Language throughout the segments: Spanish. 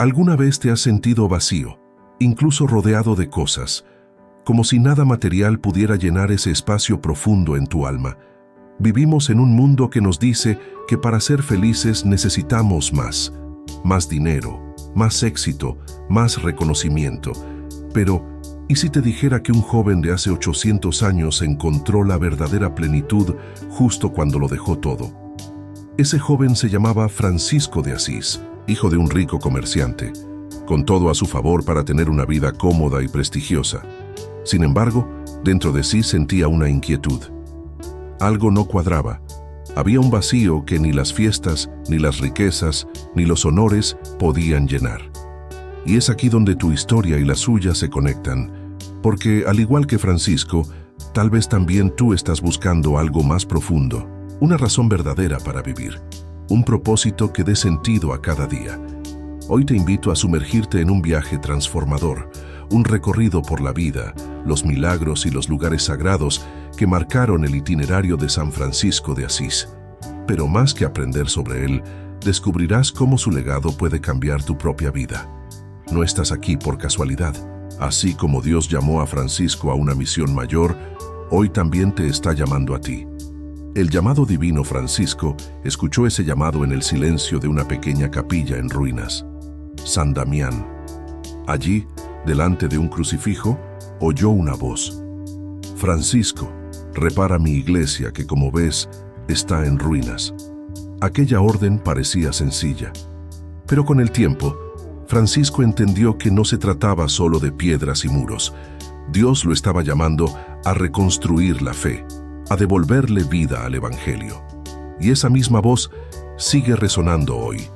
¿Alguna vez te has sentido vacío, incluso rodeado de cosas, como si nada material pudiera llenar ese espacio profundo en tu alma? Vivimos en un mundo que nos dice que para ser felices necesitamos más dinero, más éxito, más reconocimiento. Pero, ¿y si te dijera que un joven de hace 800 años encontró la verdadera plenitud justo cuando lo dejó todo? Ese joven se llamaba Francisco de Asís, hijo de un rico comerciante, con todo a su favor para tener una vida cómoda y prestigiosa. Sin embargo, dentro de sí sentía una inquietud. Algo no cuadraba. Había un vacío que ni las fiestas, ni las riquezas, ni los honores podían llenar. Y es aquí donde tu historia y la suya se conectan, porque al igual que Francisco, tal vez también tú estás buscando algo más profundo, una razón verdadera para vivir, un propósito que dé sentido a cada día. Hoy te invito a sumergirte en un viaje transformador, un recorrido por la vida, los milagros y los lugares sagrados que marcaron el itinerario de San Francisco de Asís. Pero más que aprender sobre él, descubrirás cómo su legado puede cambiar tu propia vida. No estás aquí por casualidad. Así como Dios llamó a Francisco a una misión mayor, hoy también te está llamando a ti. El llamado divino Francisco escuchó ese llamado en el silencio de una pequeña capilla en ruinas, San Damián. Allí, delante de un crucifijo, oyó una voz: Francisco, repara mi iglesia que, como ves, está en ruinas. Aquella orden parecía sencilla, pero con el tiempo, Francisco entendió que no se trataba solo de piedras y muros. Dios lo estaba llamando a reconstruir la fe, a devolverle vida al Evangelio. Y esa misma voz sigue resonando hoy.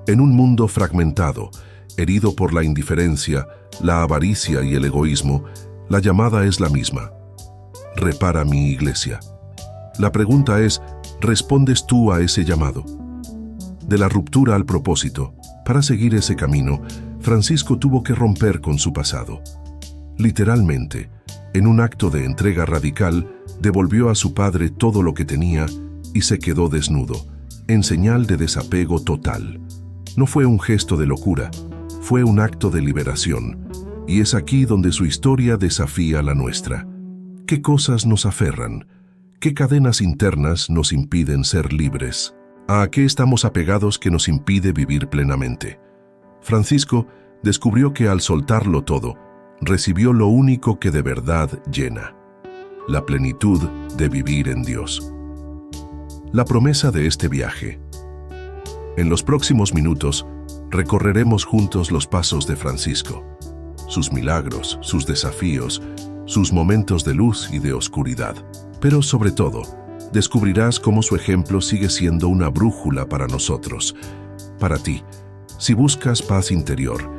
En un mundo fragmentado, herido por la indiferencia, la avaricia y el egoísmo, la llamada es la misma: repara mi iglesia. La pregunta es, ¿respondes tú a ese llamado? De la ruptura al propósito, para seguir ese camino, Francisco tuvo que romper con su pasado. Literalmente, en un acto de entrega radical, devolvió a su padre todo lo que tenía y se quedó desnudo, en señal de desapego total. No fue un gesto de locura, fue un acto de liberación. Y es aquí donde su historia desafía la nuestra. ¿Qué cosas nos aferran? ¿Qué cadenas internas nos impiden ser libres? ¿A qué estamos apegados que nos impide vivir plenamente? Francisco descubrió que al soltarlo todo, recibió lo único que de verdad llena: la plenitud de vivir en Dios. La promesa de este viaje. En los próximos minutos, recorreremos juntos los pasos de Francisco, sus milagros, sus desafíos, sus momentos de luz y de oscuridad. Pero sobre todo, descubrirás cómo su ejemplo sigue siendo una brújula para nosotros, para ti. Si buscas paz interior,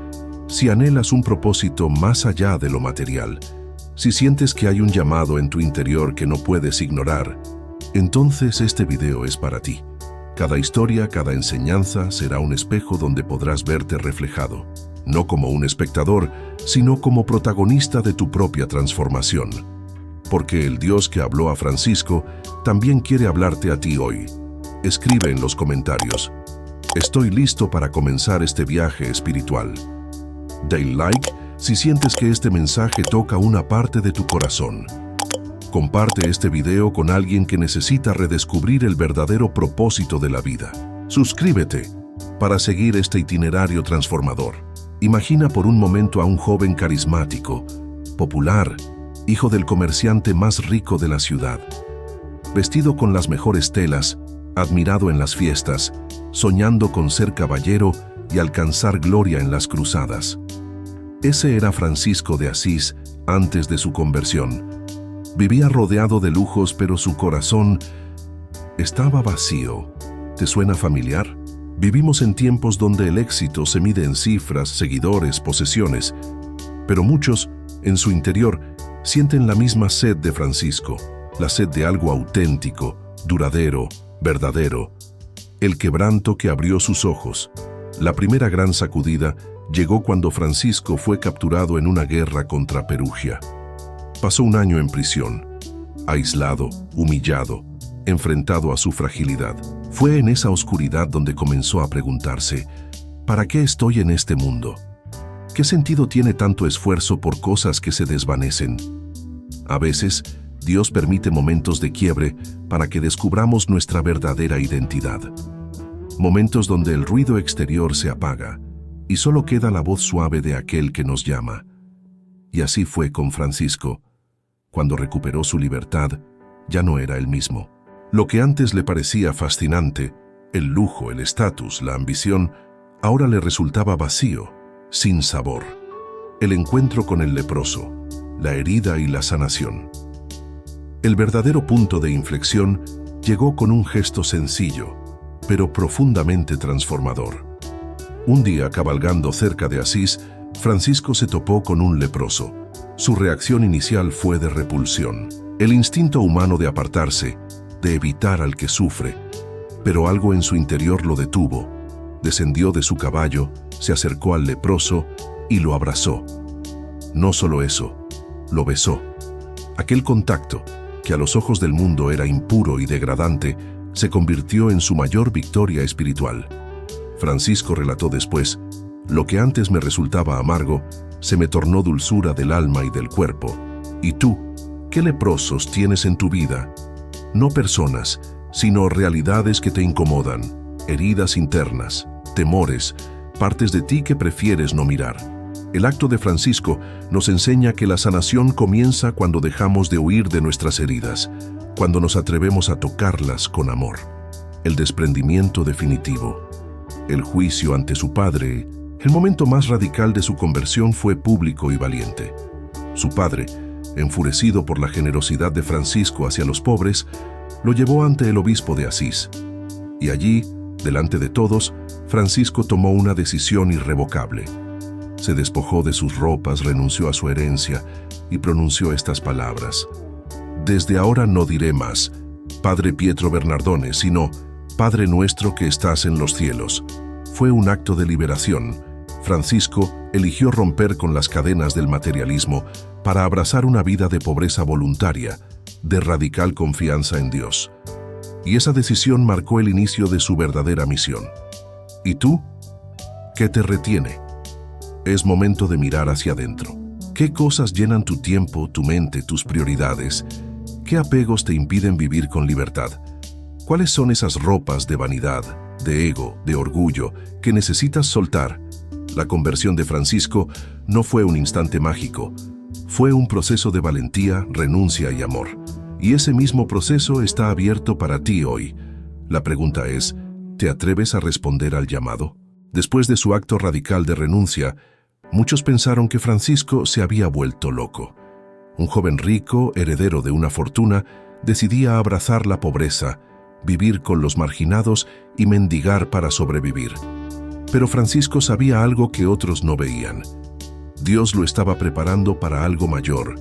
si anhelas un propósito más allá de lo material, si sientes que hay un llamado en tu interior que no puedes ignorar, entonces este video es para ti. Cada historia, cada enseñanza será un espejo donde podrás verte reflejado, no como un espectador, sino como protagonista de tu propia transformación. Porque el Dios que habló a Francisco también quiere hablarte a ti hoy. Escribe en los comentarios: estoy listo para comenzar este viaje espiritual. Dale like si sientes que este mensaje toca una parte de tu corazón. Comparte este video con alguien que necesita redescubrir el verdadero propósito de la vida. Suscríbete para seguir este itinerario transformador. Imagina por un momento a un joven carismático, popular, hijo del comerciante más rico de la ciudad, vestido con las mejores telas, admirado en las fiestas, soñando con ser caballero y alcanzar gloria en las cruzadas. Ese era Francisco de Asís antes de su conversión. Vivía rodeado de lujos, pero su corazón estaba vacío. ¿Te suena familiar? Vivimos en tiempos donde el éxito se mide en cifras, seguidores, posesiones, pero muchos, en su interior, sienten la misma sed de Francisco, la sed de algo auténtico, duradero, verdadero. El quebranto que abrió sus ojos. La primera gran sacudida llegó cuando Francisco fue capturado en una guerra contra Perugia. Pasó un año en prisión, aislado, humillado, enfrentado a su fragilidad. Fue en esa oscuridad donde comenzó a preguntarse: ¿Para qué estoy en este mundo? ¿Qué sentido tiene tanto esfuerzo por cosas que se desvanecen? A veces, Dios permite momentos de quiebre para que descubramos nuestra verdadera identidad. Momentos donde el ruido exterior se apaga y solo queda la voz suave de aquel que nos llama. Y así fue con Francisco. Cuando recuperó su libertad, ya no era el mismo. Lo que antes le parecía fascinante, el lujo, el estatus, la ambición, ahora le resultaba vacío, sin sabor. El encuentro con el leproso, la herida y la sanación. El verdadero punto de inflexión llegó con un gesto sencillo, pero profundamente transformador. Un día, cabalgando cerca de Asís, Francisco se topó con un leproso. Su reacción inicial fue de repulsión, el instinto humano de apartarse, de evitar al que sufre, pero algo en su interior lo detuvo. Descendió de su caballo, se acercó al leproso y lo abrazó. No solo eso, lo besó. Aquel contacto, que a los ojos del mundo era impuro y degradante, se convirtió en su mayor victoria espiritual. Francisco relató después: lo que antes me resultaba amargo, se me tornó dulzura del alma y del cuerpo. ¿Y tú? ¿Qué leprosos tienes en tu vida? No personas, sino realidades que te incomodan, heridas internas, temores, partes de ti que prefieres no mirar. El acto de Francisco nos enseña que la sanación comienza cuando dejamos de huir de nuestras heridas, cuando nos atrevemos a tocarlas con amor. El desprendimiento definitivo, el juicio ante su padre, el momento más radical de su conversión fue público y valiente. Su padre, enfurecido por la generosidad de Francisco hacia los pobres, lo llevó ante el obispo de Asís. Y allí, delante de todos, Francisco tomó una decisión irrevocable. Se despojó de sus ropas, renunció a su herencia y pronunció estas palabras: «Desde ahora no diré más, Padre Pietro Bernardone, sino Padre nuestro que estás en los cielos». Fue un acto de liberación. Francisco eligió romper con las cadenas del materialismo para abrazar una vida de pobreza voluntaria, de radical confianza en Dios. Y esa decisión marcó el inicio de su verdadera misión. ¿Y tú? ¿Qué te retiene? Es momento de mirar hacia adentro. ¿Qué cosas llenan tu tiempo, tu mente, tus prioridades? ¿Qué apegos te impiden vivir con libertad? ¿Cuáles son esas ropas de vanidad, de ego, de orgullo que necesitas soltar? La conversión de Francisco no fue un instante mágico. Fue un proceso de valentía, renuncia y amor. Y ese mismo proceso está abierto para ti hoy. La pregunta es, ¿te atreves a responder al llamado? Después de su acto radical de renuncia, muchos pensaron que Francisco se había vuelto loco. Un joven rico, heredero de una fortuna, decidía abrazar la pobreza, vivir con los marginados y mendigar para sobrevivir. Pero Francisco sabía algo que otros no veían. Dios lo estaba preparando para algo mayor.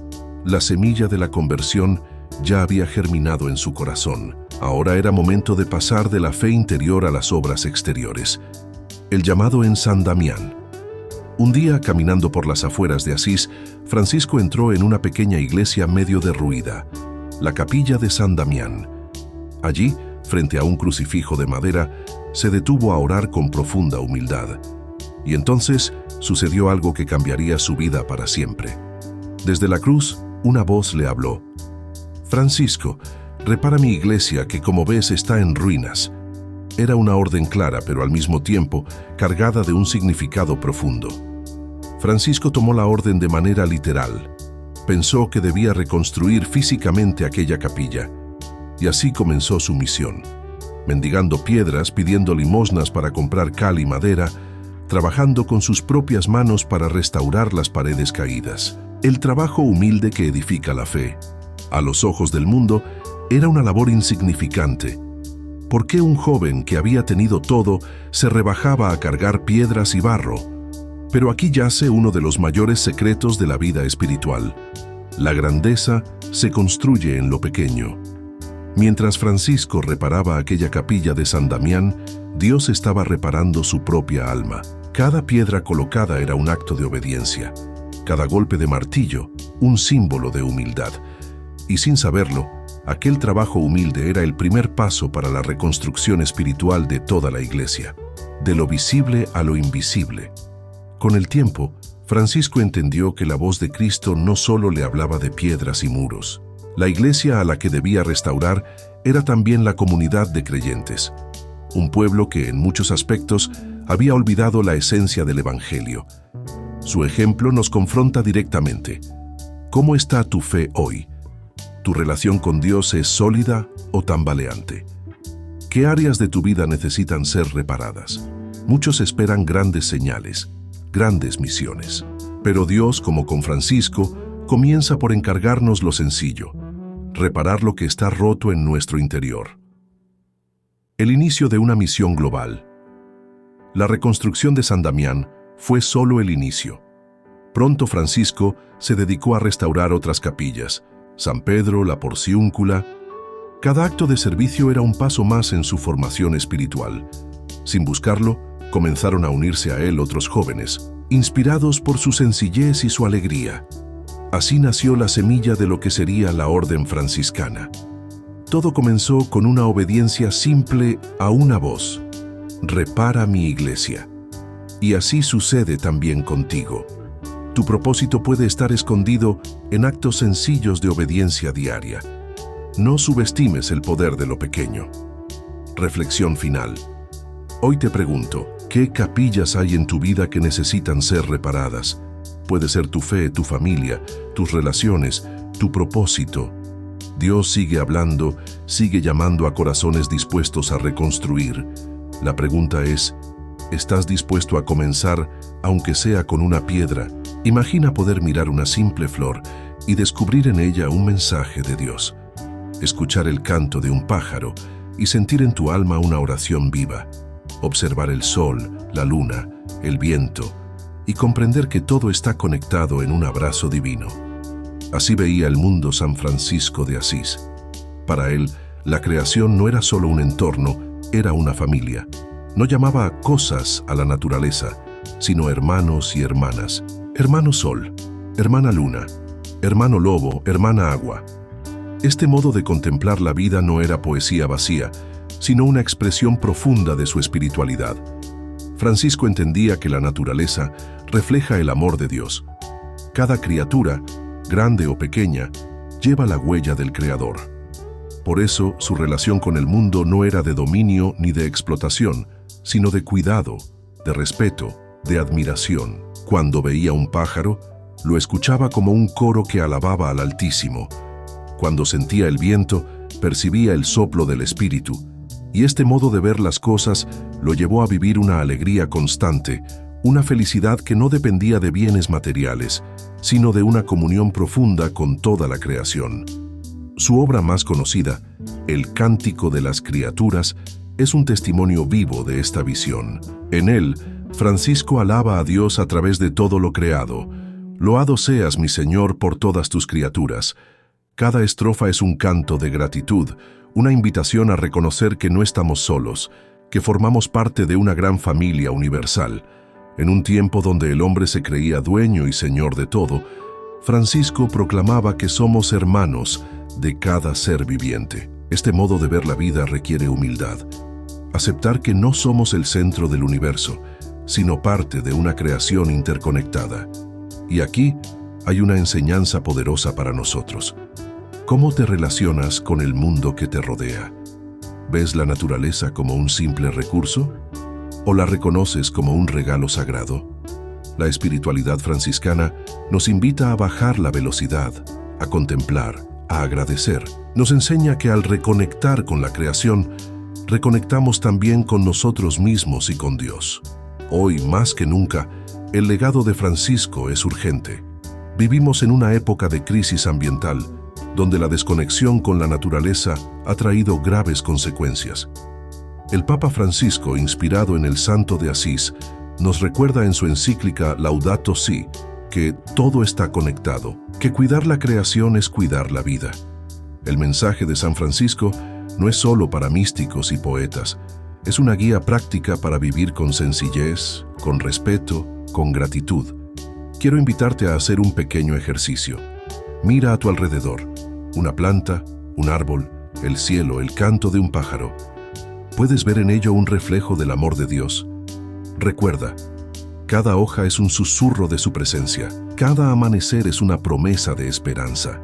La semilla de la conversión ya había germinado en su corazón. Ahora era momento de pasar de la fe interior a las obras exteriores. El llamado en San Damián. Un día, caminando por las afueras de Asís, Francisco entró en una pequeña iglesia medio derruida, la capilla de San Damián. Allí, frente a un crucifijo de madera, se detuvo a orar con profunda humildad. Y entonces sucedió algo que cambiaría su vida para siempre. Desde la cruz, una voz le habló: «Francisco, repara mi iglesia que, como ves, está en ruinas». Era una orden clara, pero al mismo tiempo cargada de un significado profundo. Francisco tomó la orden de manera literal. Pensó que debía reconstruir físicamente aquella capilla. Y así comenzó su misión. Mendigando piedras, pidiendo limosnas para comprar cal y madera, trabajando con sus propias manos para restaurar las paredes caídas. El trabajo humilde que edifica la fe. A los ojos del mundo, era una labor insignificante. ¿Por qué un joven que había tenido todo se rebajaba a cargar piedras y barro? Pero aquí yace uno de los mayores secretos de la vida espiritual. La grandeza se construye en lo pequeño. Mientras Francisco reparaba aquella capilla de San Damián, Dios estaba reparando su propia alma. Cada piedra colocada era un acto de obediencia. Cada golpe de martillo, un símbolo de humildad. Y sin saberlo, aquel trabajo humilde era el primer paso para la reconstrucción espiritual de toda la iglesia. de lo visible a lo invisible. Con el tiempo, Francisco entendió que la voz de Cristo no solo le hablaba de piedras y muros. La iglesia a la que debía restaurar era también la comunidad de creyentes, un pueblo que en muchos aspectos había olvidado la esencia del Evangelio. Su ejemplo nos confronta directamente. ¿Cómo está tu fe hoy? ¿Tu relación con Dios es sólida o tambaleante? ¿Qué áreas de tu vida necesitan ser reparadas? Muchos esperan grandes señales, grandes misiones. Pero Dios, como con Francisco, comienza por encargarnos lo sencillo: reparar lo que está roto en nuestro interior. El inicio de una misión global. La reconstrucción de San Damián fue solo el inicio. Pronto Francisco se dedicó a restaurar otras capillas, San Pedro, la Porciúncula. Cada acto de servicio era un paso más en su formación espiritual. Sin buscarlo, comenzaron a unirse a él otros jóvenes, inspirados por su sencillez y su alegría. Así nació la semilla de lo que sería la Orden Franciscana. Todo comenzó con una obediencia simple a una voz: repara mi iglesia. Y así sucede también contigo. Tu propósito puede estar escondido en actos sencillos de obediencia diaria. No subestimes el poder de lo pequeño. Reflexión final. Hoy te pregunto, ¿qué capillas hay en tu vida que necesitan ser reparadas? Puede ser tu fe, tu familia, tus relaciones, tu propósito. Dios sigue hablando, sigue llamando a corazones dispuestos a reconstruir. La pregunta es, ¿estás dispuesto a comenzar, aunque sea con una piedra? Imagina poder mirar una simple flor y descubrir en ella un mensaje de Dios. Escuchar el canto de un pájaro y sentir en tu alma una oración viva. Observar el sol, la luna, el viento y comprender que todo está conectado en un abrazo divino. Así veía el mundo San Francisco de Asís. Para él, la creación no era solo un entorno, era una familia. No llamaba a cosas a la naturaleza, sino hermanos y hermanas. Hermano sol, hermana luna, hermano lobo, hermana agua. Este modo de contemplar la vida no era poesía vacía, sino una expresión profunda de su espiritualidad. Francisco entendía que la naturaleza refleja el amor de Dios. Cada criatura, grande o pequeña, lleva la huella del Creador. Por eso, su relación con el mundo no era de dominio ni de explotación, sino de cuidado, de respeto, de admiración. Cuando veía un pájaro, lo escuchaba como un coro que alababa al Altísimo. Cuando sentía el viento, percibía el soplo del Espíritu, y este modo de ver las cosas lo llevó a vivir una alegría constante, una felicidad que no dependía de bienes materiales, sino de una comunión profunda con toda la creación. Su obra más conocida, El Cántico de las Criaturas, es un testimonio vivo de esta visión. En él, Francisco alaba a Dios a través de todo lo creado. Loado seas, mi Señor, por todas tus criaturas. Cada estrofa es un canto de gratitud, una invitación a reconocer que no estamos solos, que formamos parte de una gran familia universal. En un tiempo donde el hombre se creía dueño y señor de todo, Francisco proclamaba que somos hermanos de cada ser viviente. Este modo de ver la vida requiere humildad. Aceptar que no somos el centro del universo, sino parte de una creación interconectada. Y aquí hay una enseñanza poderosa para nosotros. ¿Cómo te relacionas con el mundo que te rodea? ¿Ves la naturaleza como un simple recurso? ¿O la reconoces como un regalo sagrado? La espiritualidad franciscana nos invita a bajar la velocidad, a contemplar, a agradecer. Nos enseña que al reconectar con la creación, reconectamos también con nosotros mismos y con Dios. Hoy, más que nunca, el legado de Francisco es urgente. Vivimos en una época de crisis ambiental, donde la desconexión con la naturaleza ha traído graves consecuencias. El Papa Francisco, inspirado en el Santo de Asís, nos recuerda en su encíclica Laudato Si que todo está conectado, que cuidar la creación es cuidar la vida. El mensaje de San Francisco no es solo para místicos y poetas, es una guía práctica para vivir con sencillez, con respeto, con gratitud. Quiero invitarte a hacer un pequeño ejercicio. Mira a tu alrededor, una planta, un árbol, el cielo, el canto de un pájaro. ¿Puedes ver en ello un reflejo del amor de Dios? Recuerda, cada hoja es un susurro de su presencia, cada amanecer es una promesa de esperanza,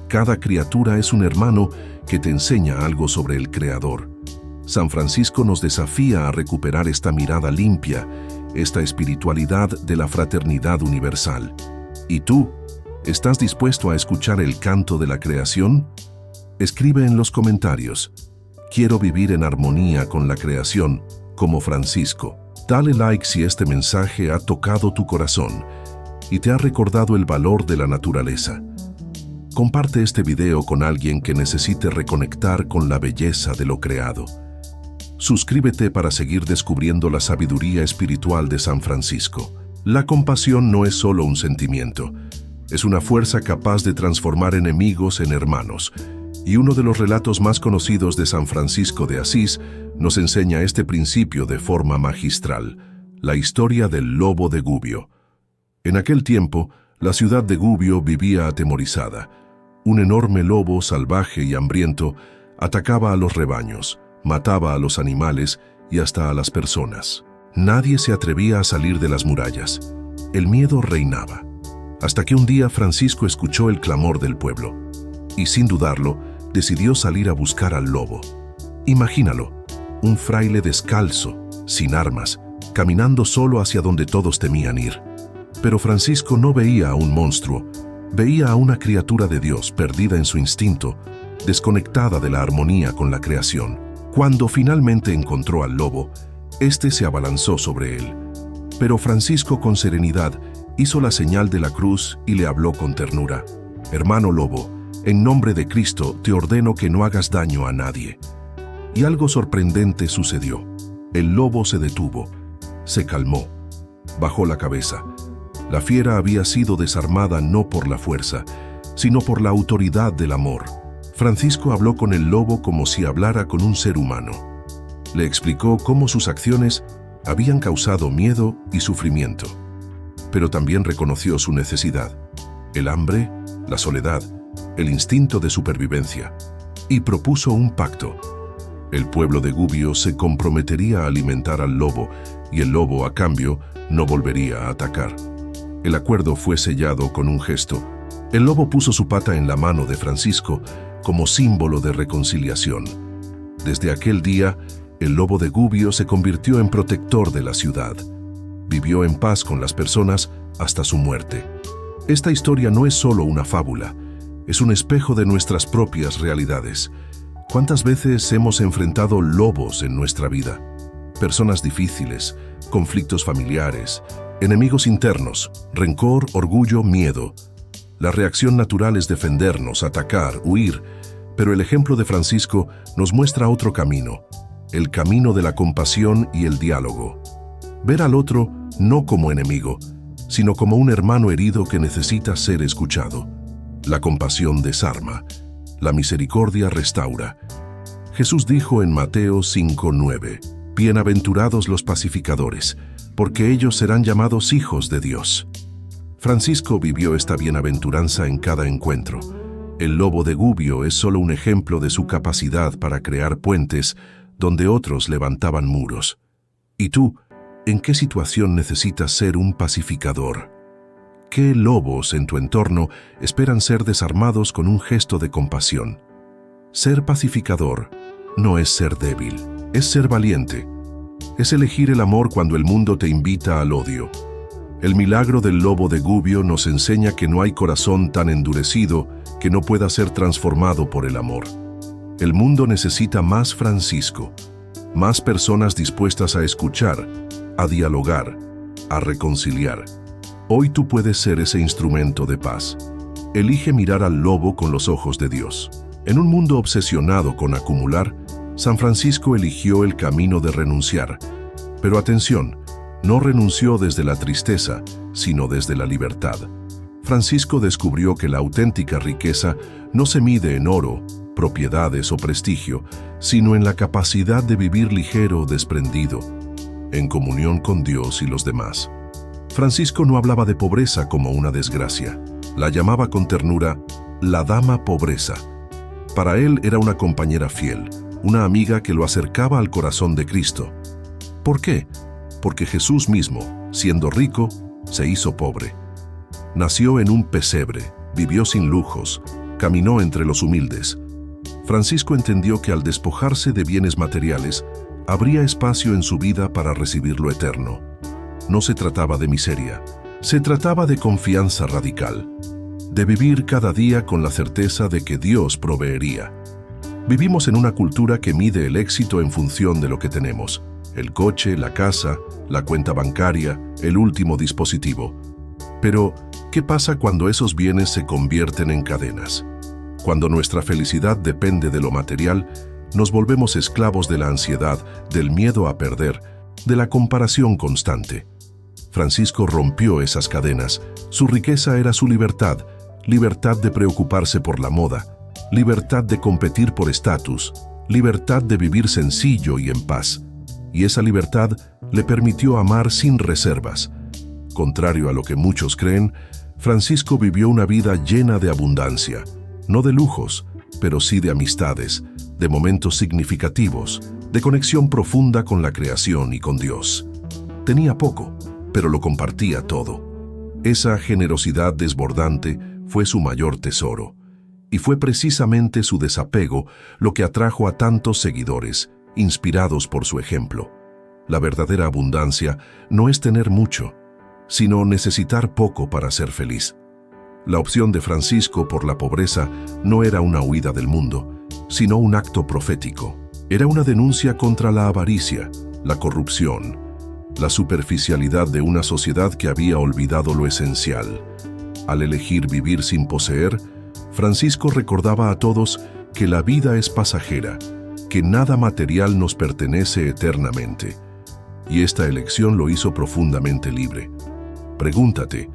cada criatura es un hermano que te enseña algo sobre el Creador. San Francisco nos desafía a recuperar esta mirada limpia, esta espiritualidad de la fraternidad universal. ¿Y tú? ¿Estás dispuesto a escuchar el canto de la creación? Escribe en los comentarios: quiero vivir en armonía con la creación, como Francisco. Dale like si este mensaje ha tocado tu corazón y te ha recordado el valor de la naturaleza. Comparte este video con alguien que necesite reconectar con la belleza de lo creado. Suscríbete para seguir descubriendo la sabiduría espiritual de San Francisco. La compasión no es solo un sentimiento, es una fuerza capaz de transformar enemigos en hermanos. Y uno de los relatos más conocidos de San Francisco de Asís nos enseña este principio de forma magistral: la historia del lobo de Gubbio. En aquel tiempo, la ciudad de Gubbio vivía atemorizada. Un enorme lobo salvaje y hambriento atacaba a los rebaños, mataba a los animales y hasta a las personas. Nadie se atrevía a salir de las murallas. El miedo reinaba. Hasta que un día Francisco escuchó el clamor del pueblo y, sin dudarlo, decidió salir a buscar al lobo. Imagínalo, un fraile descalzo, sin armas, caminando solo hacia donde todos temían ir. Pero Francisco no veía a un monstruo, veía a una criatura de Dios perdida en su instinto, desconectada de la armonía con la creación. Cuando finalmente encontró al lobo, éste se abalanzó sobre él. Pero Francisco, con serenidad, hizo la señal de la cruz y le habló con ternura: hermano lobo, en nombre de Cristo te ordeno que no hagas daño a nadie. Y algo sorprendente sucedió. El lobo se detuvo, se calmó, bajó la cabeza. La fiera había sido desarmada no por la fuerza, sino por la autoridad del amor. Francisco habló con el lobo como si hablara con un ser humano. Le explicó cómo sus acciones habían causado miedo y sufrimiento. Pero también reconoció su necesidad: el hambre, la soledad, el instinto de supervivencia, y propuso un pacto. El pueblo de Gubbio se comprometería a alimentar al lobo y el lobo, a cambio, no volvería a atacar. El acuerdo fue sellado con un gesto. El lobo puso su pata en la mano de Francisco como símbolo de reconciliación. Desde aquel día, el lobo de Gubbio se convirtió en protector de la ciudad. Vivió en paz con las personas hasta su muerte. Esta historia no es solo una fábula, es un espejo de nuestras propias realidades. ¿Cuántas veces hemos enfrentado lobos en nuestra vida? Personas difíciles, conflictos familiares, enemigos internos, rencor, orgullo, miedo. La reacción natural es defendernos, atacar, huir, pero el ejemplo de Francisco nos muestra otro camino, el camino de la compasión y el diálogo. Ver al otro no como enemigo, sino como un hermano herido que necesita ser escuchado. La compasión desarma, la misericordia restaura. Jesús dijo en Mateo 5:9: bienaventurados los pacificadores, porque ellos serán llamados hijos de Dios. Francisco vivió esta bienaventuranza en cada encuentro. El lobo de Gubbio es solo un ejemplo de su capacidad para crear puentes donde otros levantaban muros. ¿Y tú, en qué situación necesitas ser un pacificador? ¿Qué lobos en tu entorno esperan ser desarmados con un gesto de compasión? Ser pacificador no es ser débil, es ser valiente. Es elegir el amor cuando el mundo te invita al odio. El milagro del lobo de Gubbio nos enseña que no hay corazón tan endurecido que no pueda ser transformado por el amor. El mundo necesita más Francisco, más personas dispuestas a escuchar, a dialogar, a reconciliar. Hoy tú puedes ser ese instrumento de paz. Elige mirar al lobo con los ojos de Dios. En un mundo obsesionado con acumular, San Francisco eligió el camino de renunciar. Pero atención, no renunció desde la tristeza, sino desde la libertad. Francisco descubrió que la auténtica riqueza no se mide en oro, propiedades o prestigio, sino en la capacidad de vivir ligero, desprendido, en comunión con Dios y los demás. Francisco no hablaba de pobreza como una desgracia. La llamaba con ternura la dama pobreza. Para él era una compañera fiel, una amiga que lo acercaba al corazón de Cristo. ¿Por qué? porque Jesús mismo, siendo rico, se hizo pobre. Nació en un pesebre, vivió sin lujos, caminó entre los humildes. Francisco entendió que al despojarse de bienes materiales, habría espacio en su vida para recibir lo eterno. No se trataba de miseria, se trataba de confianza radical, de vivir cada día con la certeza de que Dios proveería. Vivimos en una cultura que mide el éxito en función de lo que tenemos: el coche, la casa, la cuenta bancaria, el último dispositivo. Pero, ¿qué pasa cuando esos bienes se convierten en cadenas? Cuando nuestra felicidad depende de lo material, nos volvemos esclavos de la ansiedad, del miedo a perder, de la comparación constante. Francisco rompió esas cadenas. Su riqueza era su libertad, libertad de preocuparse por la moda, libertad de competir por estatus, libertad de vivir sencillo y en paz. Y esa libertad le permitió amar sin reservas. Contrario a lo que muchos creen, Francisco vivió una vida llena de abundancia, no de lujos, pero sí de amistades, de momentos significativos, de conexión profunda con la creación y con Dios. Tenía poco, pero lo compartía todo. Esa generosidad desbordante fue su mayor tesoro, y fue precisamente su desapego lo que atrajo a tantos seguidores, inspirados por su ejemplo. La verdadera abundancia no es tener mucho, sino necesitar poco para ser feliz. La opción de Francisco por la pobreza no era una huida del mundo, sino un acto profético. Era una denuncia contra la avaricia, la corrupción, la superficialidad de una sociedad que había olvidado lo esencial. Al elegir vivir sin poseer, Francisco recordaba a todos que la vida es pasajera, que nada material nos pertenece eternamente. Y esta elección lo hizo profundamente libre. Pregúntate,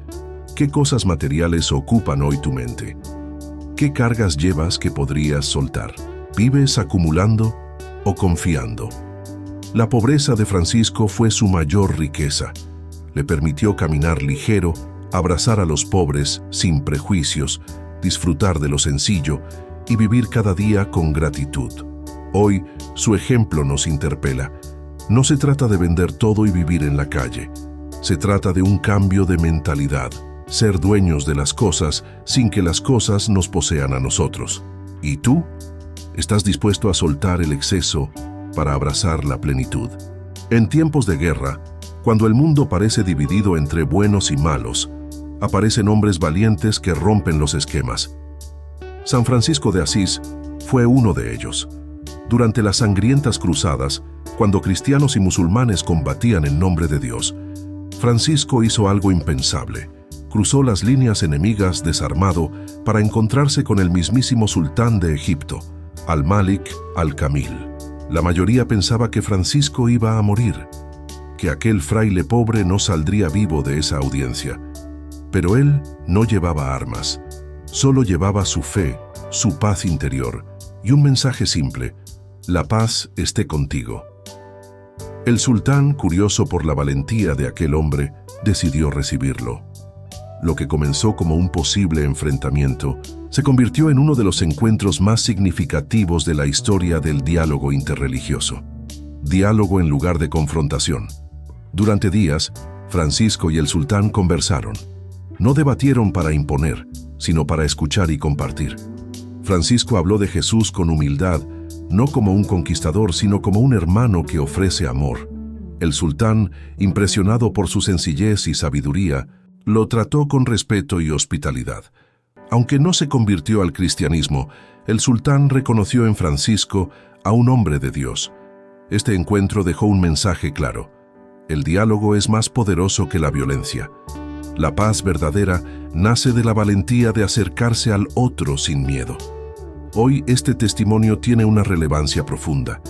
¿qué cosas materiales ocupan hoy tu mente? ¿Qué cargas llevas que podrías soltar? ¿Vives acumulando o confiando? La pobreza de Francisco fue su mayor riqueza. Le permitió caminar ligero, abrazar a los pobres sin prejuicios, disfrutar de lo sencillo y vivir cada día con gratitud. Hoy, su ejemplo nos interpela. No se trata de vender todo y vivir en la calle. Se trata de un cambio de mentalidad, ser dueños de las cosas sin que las cosas nos posean a nosotros. ¿Y tú? ¿Estás dispuesto a soltar el exceso para abrazar la plenitud? En tiempos de guerra, cuando el mundo parece dividido entre buenos y malos, aparecen hombres valientes que rompen los esquemas. San Francisco de Asís fue uno de ellos. Durante las sangrientas cruzadas, cuando cristianos y musulmanes combatían en nombre de Dios, Francisco hizo algo impensable. Cruzó las líneas enemigas desarmado para encontrarse con el mismísimo sultán de Egipto, Al-Malik al-Kamil. La mayoría pensaba que Francisco iba a morir, que aquel fraile pobre no saldría vivo de esa audiencia. Pero él no llevaba armas, solo llevaba su fe, su paz interior y un mensaje simple: la paz esté contigo. El sultán, curioso por la valentía de aquel hombre, decidió recibirlo. Lo que comenzó como un posible enfrentamiento se convirtió en uno de los encuentros más significativos de la historia del diálogo interreligioso. Diálogo en lugar de confrontación. Durante días, Francisco y el sultán conversaron. No debatieron para imponer, sino para escuchar y compartir. Francisco habló de Jesús con humildad, no como un conquistador, sino como un hermano que ofrece amor. El sultán, impresionado por su sencillez y sabiduría, lo trató con respeto y hospitalidad. Aunque no se convirtió al cristianismo, el sultán reconoció en Francisco a un hombre de Dios. Este encuentro dejó un mensaje claro: el diálogo es más poderoso que la violencia. La paz verdadera nace de la valentía de acercarse al otro sin miedo. Hoy este testimonio tiene una relevancia profunda.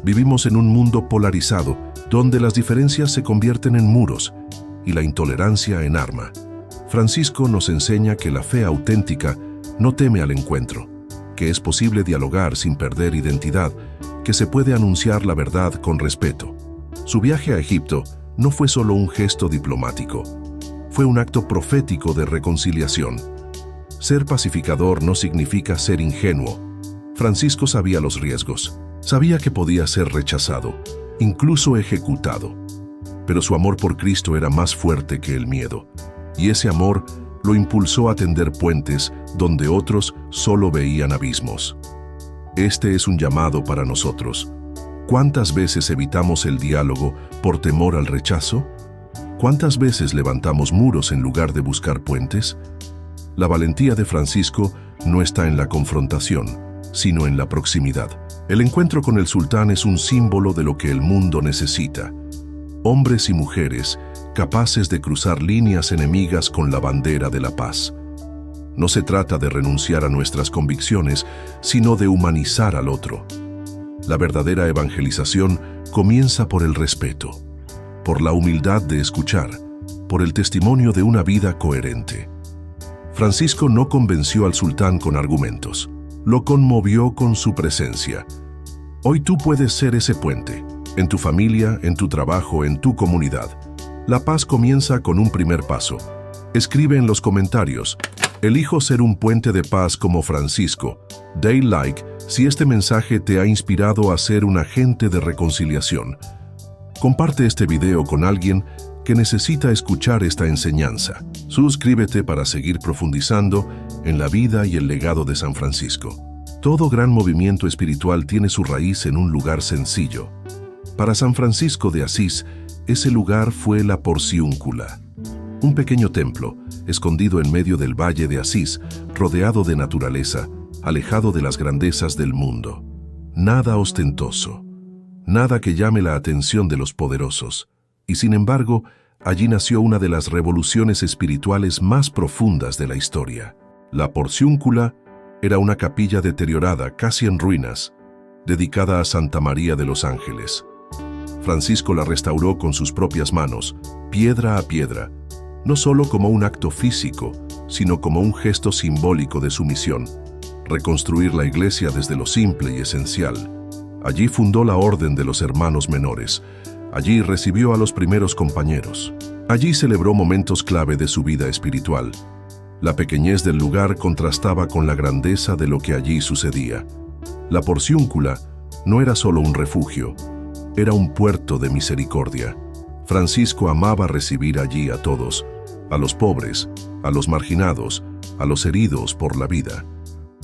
Vivimos en un mundo polarizado, donde las diferencias se convierten en muros y la intolerancia en arma. Francisco nos enseña que la fe auténtica no teme al encuentro, que es posible dialogar sin perder identidad, que se puede anunciar la verdad con respeto. Su viaje a Egipto no fue solo un gesto diplomático, fue un acto profético de reconciliación. Ser pacificador no significa ser ingenuo. Francisco sabía los riesgos, sabía que podía ser rechazado, incluso ejecutado. pero su amor por Cristo era más fuerte que el miedo, y ese amor lo impulsó a tender puentes donde otros solo veían abismos. Este es un llamado para nosotros. ¿Cuántas veces evitamos el diálogo por temor al rechazo? ¿Cuántas veces levantamos muros en lugar de buscar puentes? La valentía de Francisco no está en la confrontación, sino en la proximidad. El encuentro con el sultán es un símbolo de lo que el mundo necesita. Hombres y mujeres capaces de cruzar líneas enemigas con la bandera de la paz. No se trata de renunciar a nuestras convicciones, sino de humanizar al otro. La verdadera evangelización comienza por el respeto, por la humildad de escuchar, por el testimonio de una vida coherente. Francisco no convenció al sultán con argumentos, lo conmovió con su presencia. Hoy tú puedes ser ese puente, en tu familia, en tu trabajo, en tu comunidad. La paz comienza con un primer paso. Escribe en los comentarios: elijo ser un puente de paz como Francisco. Dale like si este mensaje te ha inspirado a ser un agente de reconciliación. Comparte este video con alguien que necesita escuchar esta enseñanza. Suscríbete para seguir profundizando en la vida y el legado de San Francisco. Todo gran movimiento espiritual tiene su raíz en un lugar sencillo. Para San Francisco de Asís, ese lugar fue la Porciúncula, un pequeño templo, escondido en medio del valle de Asís, rodeado de naturaleza, alejado de las grandezas del mundo. Nada ostentoso, nada que llame la atención de los poderosos. Y sin embargo, allí nació una de las revoluciones espirituales más profundas de la historia. La Porciúncula era una capilla deteriorada, casi en ruinas, dedicada a Santa María de los Ángeles. Francisco la restauró con sus propias manos, piedra a piedra, no solo como un acto físico, sino como un gesto simbólico de su misión: reconstruir la iglesia desde lo simple y esencial. Allí fundó la Orden de los Hermanos Menores. Allí recibió a los primeros compañeros. Allí celebró momentos clave de su vida espiritual. La pequeñez del lugar contrastaba con la grandeza de lo que allí sucedía. La Porciúncula no era solo un refugio, era un puerto de misericordia. Francisco amaba recibir allí a todos, a los pobres, a los marginados, a los heridos por la vida.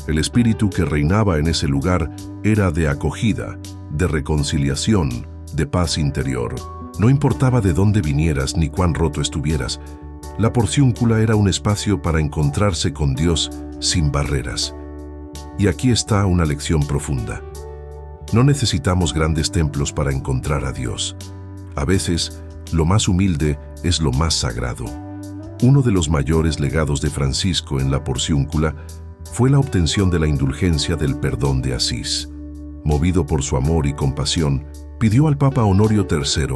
El espíritu que reinaba en ese lugar era de acogida, de reconciliación, de paz interior. No importaba de dónde vinieras ni cuán roto estuvieras, la Porciúncula era un espacio para encontrarse con Dios sin barreras. Y aquí está una lección profunda. No necesitamos grandes templos para encontrar a Dios. A veces, lo más humilde es lo más sagrado. Uno de los mayores legados de Francisco en la Porciúncula fue la obtención de la indulgencia del perdón de Asís. Movido por su amor y compasión, pidió al Papa Honorio III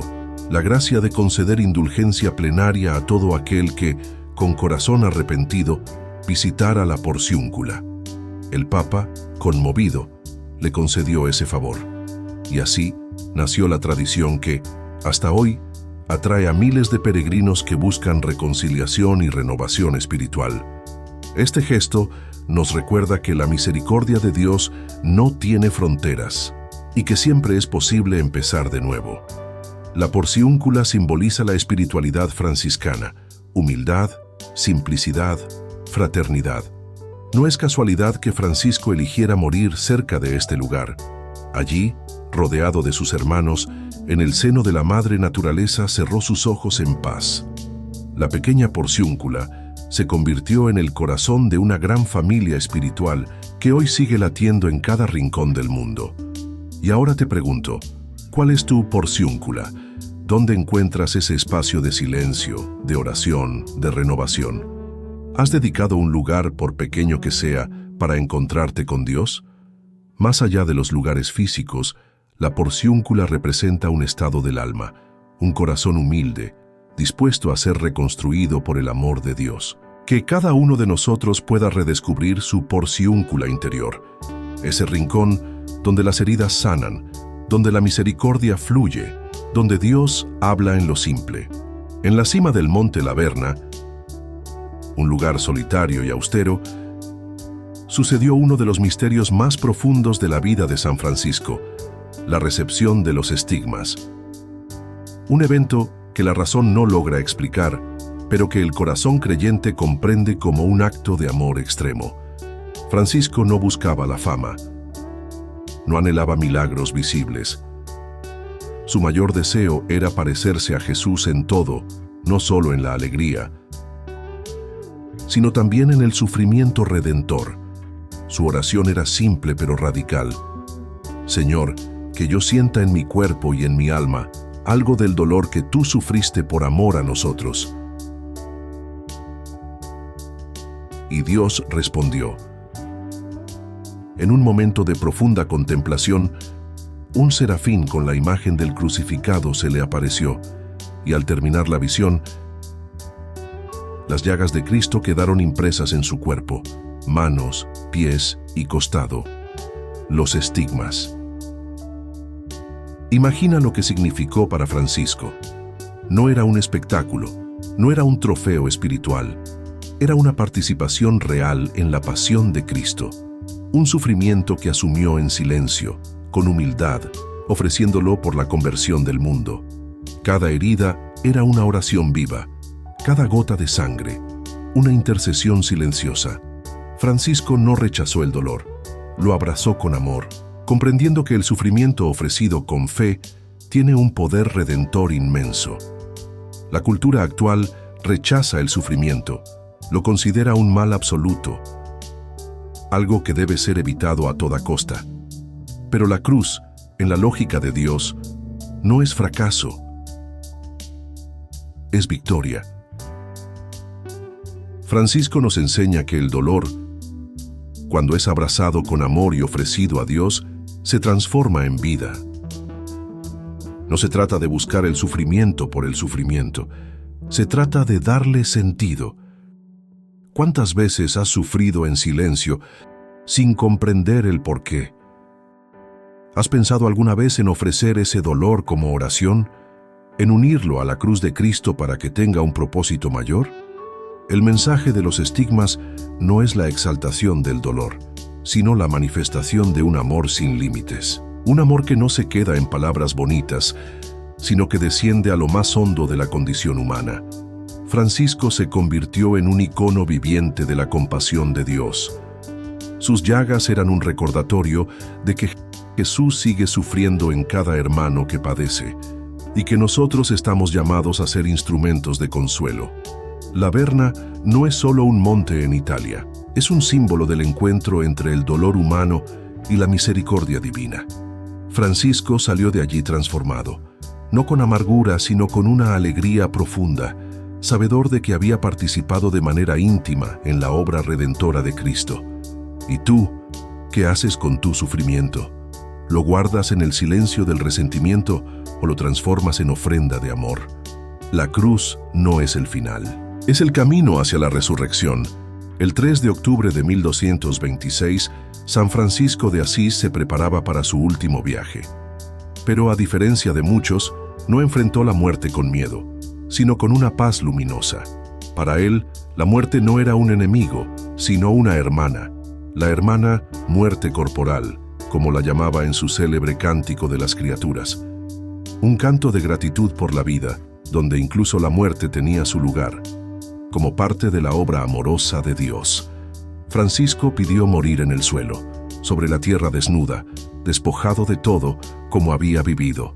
la gracia de conceder indulgencia plenaria a todo aquel que, con corazón arrepentido, visitara la Porciúncula. El Papa, conmovido, le concedió ese favor. Y así nació la tradición que, hasta hoy, atrae a miles de peregrinos que buscan reconciliación y renovación espiritual. Este gesto nos recuerda que la misericordia de Dios no tiene fronteras y que siempre es posible empezar de nuevo. La Porciúncula simboliza la espiritualidad franciscana: humildad, simplicidad, fraternidad. No es casualidad que Francisco eligiera morir cerca de este lugar. Allí, rodeado de sus hermanos, en el seno de la madre naturaleza, cerró sus ojos en paz. La pequeña Porciúncula se convirtió en el corazón de una gran familia espiritual que hoy sigue latiendo en cada rincón del mundo. Y ahora te pregunto, ¿cuál es tu Porciúncula? ¿Dónde encuentras ese espacio de silencio, de oración, de renovación? ¿Has dedicado un lugar, por pequeño que sea, para encontrarte con Dios? Más allá de los lugares físicos, la Porciúncula representa un estado del alma, un corazón humilde, dispuesto a ser reconstruido por el amor de Dios. Que cada uno de nosotros pueda redescubrir su Porciúncula interior, ese rincón donde las heridas sanan, donde la misericordia fluye, donde Dios habla en lo simple. En la cima del monte Laverna, un lugar solitario y austero, sucedió uno de los misterios más profundos de la vida de San Francisco: la recepción de los estigmas. Un evento que la razón no logra explicar, pero que el corazón creyente comprende como un acto de amor extremo. Francisco no buscaba la fama, no anhelaba milagros visibles. Su mayor deseo era parecerse a Jesús en todo, no solo en la alegría, sino también en el sufrimiento redentor. Su oración era simple pero radical. Señor, que yo sienta en mi cuerpo y en mi alma algo del dolor que tú sufriste por amor a nosotros. Y Dios respondió. En un momento de profunda contemplación, un serafín con la imagen del crucificado se le apareció, y al terminar la visión, las llagas de Cristo quedaron impresas en su cuerpo, manos, pies y costado, los estigmas. Imagina lo que significó para Francisco. No era un espectáculo, no era un trofeo espiritual, era una participación real en la pasión de Cristo, un sufrimiento que asumió en silencio, con humildad, ofreciéndolo por la conversión del mundo. Cada herida era una oración viva, cada gota de sangre, una intercesión silenciosa. Francisco no rechazó el dolor, lo abrazó con amor, comprendiendo que el sufrimiento ofrecido con fe tiene un poder redentor inmenso. La cultura actual rechaza el sufrimiento, lo considera un mal absoluto, algo que debe ser evitado a toda costa. Pero la cruz, en la lógica de Dios, no es fracaso, es victoria. Francisco nos enseña que el dolor, cuando es abrazado con amor y ofrecido a Dios, se transforma en vida. No se trata de buscar el sufrimiento por el sufrimiento, se trata de darle sentido. ¿Cuántas veces has sufrido en silencio sin comprender el porqué? ¿Has pensado alguna vez en ofrecer ese dolor como oración? ¿En unirlo a la cruz de Cristo para que tenga un propósito mayor? El mensaje de los estigmas no es la exaltación del dolor, sino la manifestación de un amor sin límites. Un amor que no se queda en palabras bonitas, sino que desciende a lo más hondo de la condición humana. Francisco se convirtió en un icono viviente de la compasión de Dios. Sus llagas eran un recordatorio de que Jesús sigue sufriendo en cada hermano que padece, y que nosotros estamos llamados a ser instrumentos de consuelo. La Verna no es solo un monte en Italia, es un símbolo del encuentro entre el dolor humano y la misericordia divina. Francisco salió de allí transformado, no con amargura, sino con una alegría profunda, sabedor de que había participado de manera íntima en la obra redentora de Cristo. ¿Y tú, qué haces con tu sufrimiento? ¿Lo guardas en el silencio del resentimiento o lo transformas en ofrenda de amor? La cruz no es el final, es el camino hacia la resurrección. El 3 de octubre de 1226, San Francisco de Asís se preparaba para su último viaje. Pero a diferencia de muchos, no enfrentó la muerte con miedo, sino con una paz luminosa. Para él, la muerte no era un enemigo, sino una hermana. La hermana muerte corporal, como la llamaba en su célebre Cántico de las Criaturas. Un canto de gratitud por la vida, donde incluso la muerte tenía su lugar, como parte de la obra amorosa de Dios. Francisco pidió morir en el suelo, sobre la tierra desnuda, despojado de todo como había vivido,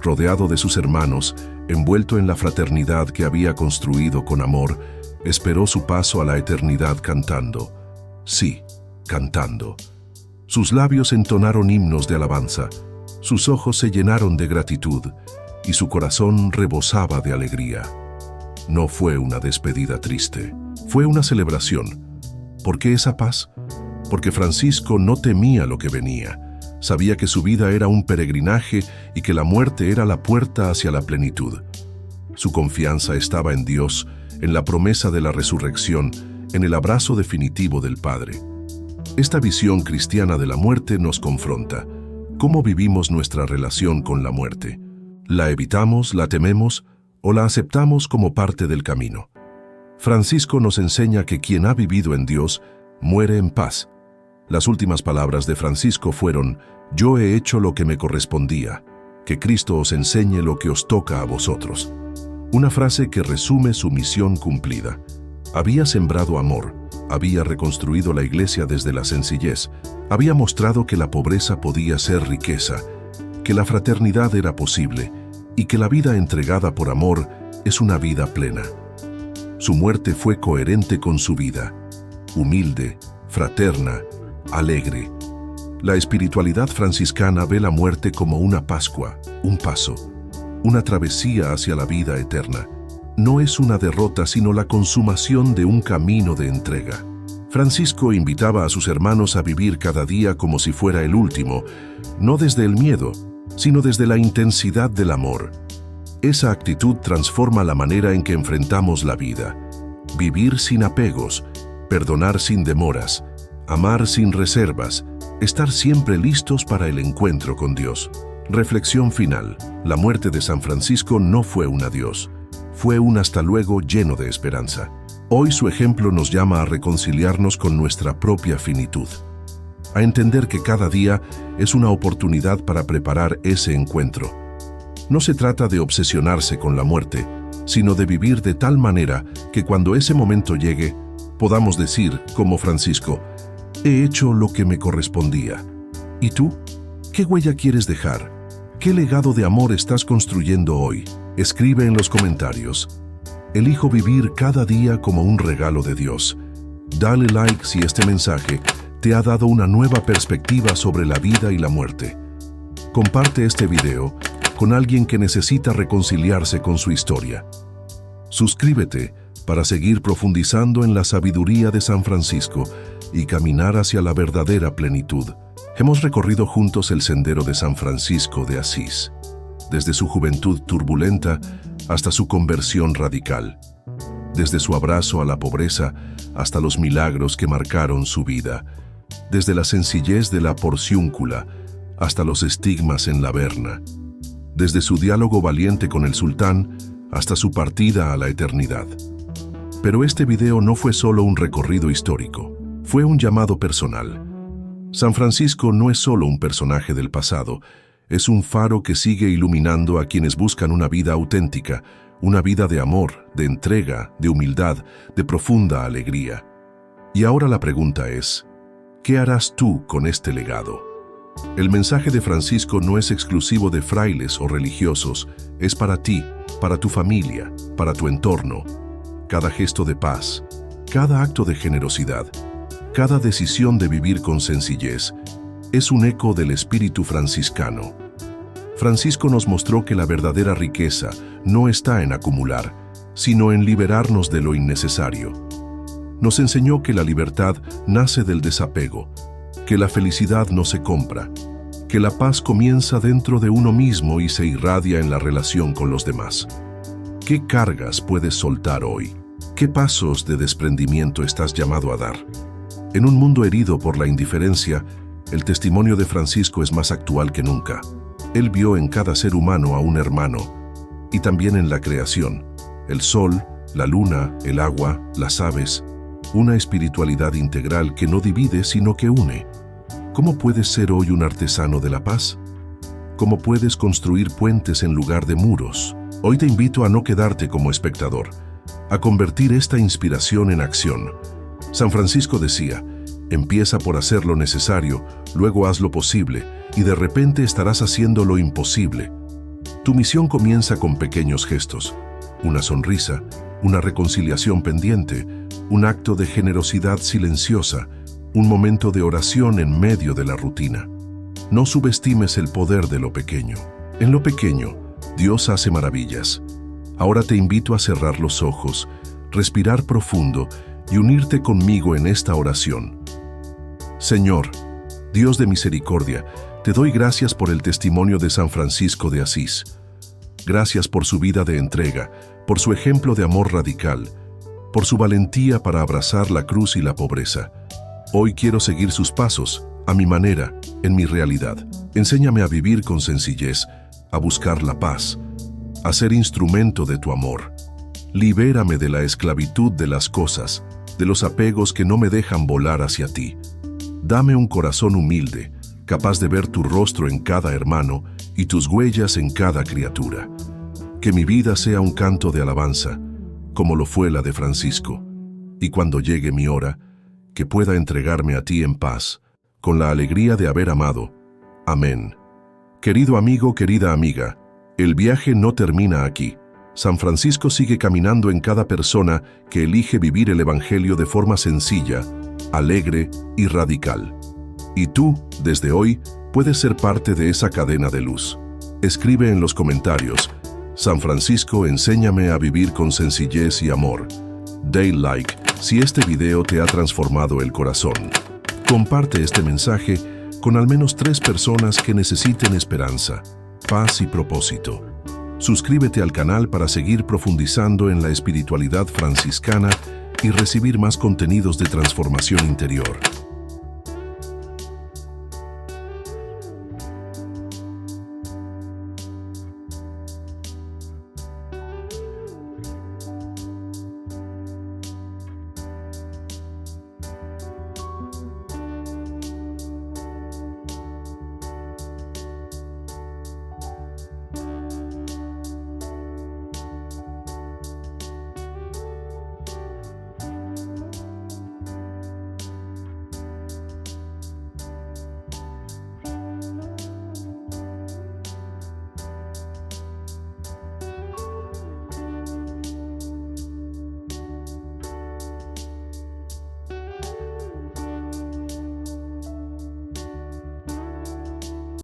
rodeado de sus hermanos, envuelto en la fraternidad que había construido con amor, esperó su paso a la eternidad cantando. Sí, cantando. Sus labios entonaron himnos de alabanza, sus ojos se llenaron de gratitud y su corazón rebosaba de alegría. No fue una despedida triste, fue una celebración. ¿Por qué esa paz? Porque Francisco no temía lo que venía. Sabía que su vida era un peregrinaje y que la muerte era la puerta hacia la plenitud. Su confianza estaba en Dios, en la promesa de la resurrección, en el abrazo definitivo del Padre. Esta visión cristiana de la muerte nos confronta. ¿Cómo vivimos nuestra relación con la muerte? ¿La evitamos, la tememos o la aceptamos como parte del camino? Francisco nos enseña que quien ha vivido en Dios muere en paz. Las últimas palabras de Francisco fueron: «Yo he hecho lo que me correspondía, que Cristo os enseñe lo que os toca a vosotros». Una frase que resume su misión cumplida. Había sembrado amor, había reconstruido la iglesia desde la sencillez, había mostrado que la pobreza podía ser riqueza, que la fraternidad era posible y que la vida entregada por amor es una vida plena. Su muerte fue coherente con su vida, humilde, fraterna, alegre. La espiritualidad franciscana ve la muerte como una Pascua, un paso, una travesía hacia la vida eterna. No es una derrota, sino la consumación de un camino de entrega. Francisco invitaba a sus hermanos a vivir cada día como si fuera el último, no desde el miedo, sino desde la intensidad del amor. Esa actitud transforma la manera en que enfrentamos la vida. Vivir sin apegos, perdonar sin demoras, amar sin reservas, estar siempre listos para el encuentro con Dios. Reflexión final. La muerte de San Francisco no fue un adiós, fue un hasta luego lleno de esperanza. Hoy su ejemplo nos llama a reconciliarnos con nuestra propia finitud, a entender que cada día es una oportunidad para preparar ese encuentro. No se trata de obsesionarse con la muerte, sino de vivir de tal manera que cuando ese momento llegue, podamos decir, como Francisco, he hecho lo que me correspondía. ¿Y tú? ¿Qué huella quieres dejar? ¿Qué legado de amor estás construyendo hoy? Escribe en los comentarios. Elijo vivir cada día como un regalo de Dios. Dale like si este mensaje te ha dado una nueva perspectiva sobre la vida y la muerte. Comparte este video con alguien que necesita reconciliarse con su historia. Suscríbete para seguir profundizando en la sabiduría de San Francisco y caminar hacia la verdadera plenitud. Hemos recorrido juntos el sendero de San Francisco de Asís, desde su juventud turbulenta hasta su conversión radical, desde su abrazo a la pobreza hasta los milagros que marcaron su vida, desde la sencillez de la porciúncula hasta los estigmas en la verna, desde su diálogo valiente con el sultán hasta su partida a la eternidad. Pero este video no fue solo un recorrido histórico, fue un llamado personal. San Francisco no es solo un personaje del pasado, es un faro que sigue iluminando a quienes buscan una vida auténtica, una vida de amor, de entrega, de humildad, de profunda alegría. Y ahora la pregunta es, ¿qué harás tú con este legado? El mensaje de Francisco no es exclusivo de frailes o religiosos, es para ti, para tu familia, para tu entorno. Cada gesto de paz, cada acto de generosidad, cada decisión de vivir con sencillez, es un eco del espíritu franciscano. Francisco nos mostró que la verdadera riqueza no está en acumular, sino en liberarnos de lo innecesario. Nos enseñó que la libertad nace del desapego, que la felicidad no se compra, que la paz comienza dentro de uno mismo y se irradia en la relación con los demás. ¿Qué cargas puedes soltar hoy? ¿Qué pasos de desprendimiento estás llamado a dar? En un mundo herido por la indiferencia, el testimonio de Francisco es más actual que nunca. Él vio en cada ser humano a un hermano, y también en la creación, el sol, la luna, el agua, las aves, una espiritualidad integral que no divide sino que une. ¿Cómo puedes ser hoy un artesano de la paz? ¿Cómo puedes construir puentes en lugar de muros? Hoy te invito a no quedarte como espectador, a convertir esta inspiración en acción. San Francisco decía, empieza por hacer lo necesario, luego haz lo posible, y de repente estarás haciendo lo imposible. Tu misión comienza con pequeños gestos, una sonrisa, una reconciliación pendiente, un acto de generosidad silenciosa, un momento de oración en medio de la rutina. No subestimes el poder de lo pequeño. En lo pequeño, Dios hace maravillas. Ahora te invito a cerrar los ojos, respirar profundo y unirte conmigo en esta oración. Señor, Dios de misericordia, te doy gracias por el testimonio de San Francisco de Asís. Gracias por su vida de entrega, por su ejemplo de amor radical, por su valentía para abrazar la cruz y la pobreza. Hoy quiero seguir sus pasos, a mi manera, en mi realidad. Enséñame a vivir con sencillez, a buscar la paz, a ser instrumento de tu amor. Libérame de la esclavitud de las cosas, de los apegos que no me dejan volar hacia ti. Dame un corazón humilde, capaz de ver tu rostro en cada hermano y tus huellas en cada criatura. Que mi vida sea un canto de alabanza, como lo fue la de Francisco. Y cuando llegue mi hora, que pueda entregarme a ti en paz, con la alegría de haber amado. Amén. Querido amigo, querida amiga, el viaje no termina aquí. San Francisco sigue caminando en cada persona que elige vivir el Evangelio de forma sencilla, alegre y radical. Y tú, desde hoy, puedes ser parte de esa cadena de luz. Escribe en los comentarios: San Francisco, enséñame a vivir con sencillez y amor. Dale like si este video te ha transformado el corazón. Comparte este mensaje con al menos 3 personas que necesiten esperanza, paz y propósito. Suscríbete al canal para seguir profundizando en la espiritualidad franciscana y recibir más contenidos de transformación interior.